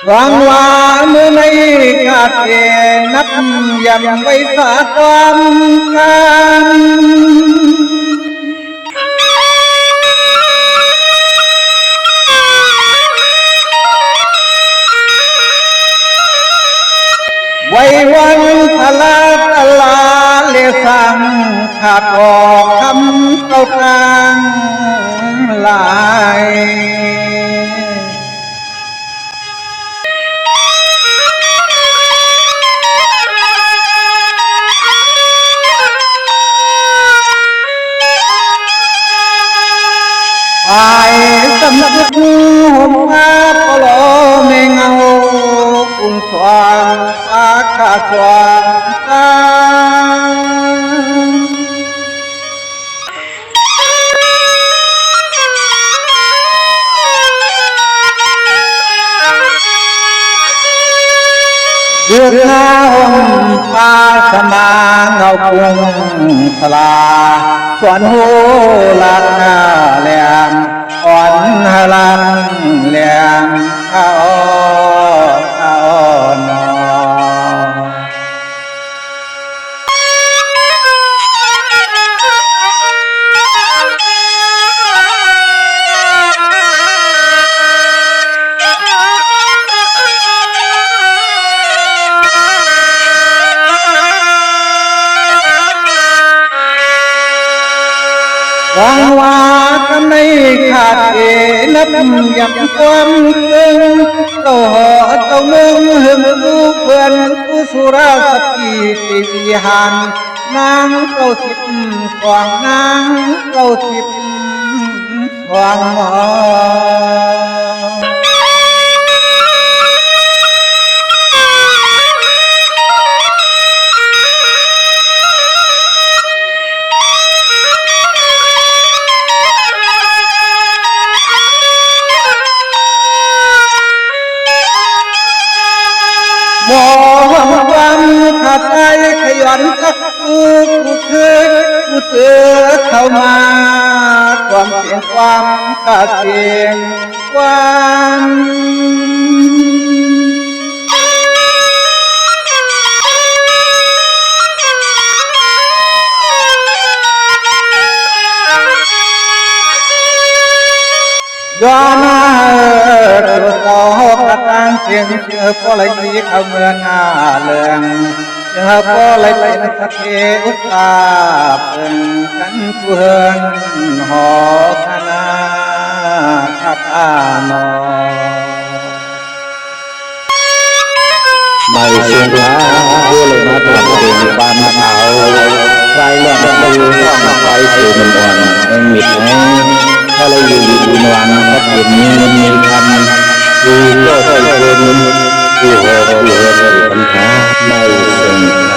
หวังว่าเมื่อในกาเกนับยังไว้สาความกันไว้วันทลาตลาเลสังขาดออกคำเก่าทางลาไปสำนึกห่มผ้าปลอเมงเอากุงสว่างอาคาสว่างตาเดือดหน้าห่มผ้าสมาเงากุงสลาส่วนหูลาหน้าแหลมอ่อนหลังแหลมข้านอหวังว่ากันในขาดเอนับยับความตึงเจ้าหอเจ้าเมืองหึงผู้เพื่อนผู้สุราสกีติวิหารนางเก้าสิบกว่างนางเก้าสิบกว่างหมอมองความขาดใจขยันทักกูคือกูเตือเข้ามาความเสียงความขาดเสียงความย้อนหน้าตัวต่อกระตังเสียงเชื่อพอไหลเข้าเมืองหน้าเลืองเชื่อพอไหลเป็นสเกอุตาเป็นกันเพื่อนหอคณะขับอานอไม่เชียงร้าผู้เลยมาทำเป็นบ้านเขาใครเล่นดูต้องไปสู่มันอ่อนเองมิดแห้งถ้าเราอยู่ดีนวันก็เห็นมีคำดูก็เคยเป็นดูเหตุปัญหาไม่เสมอ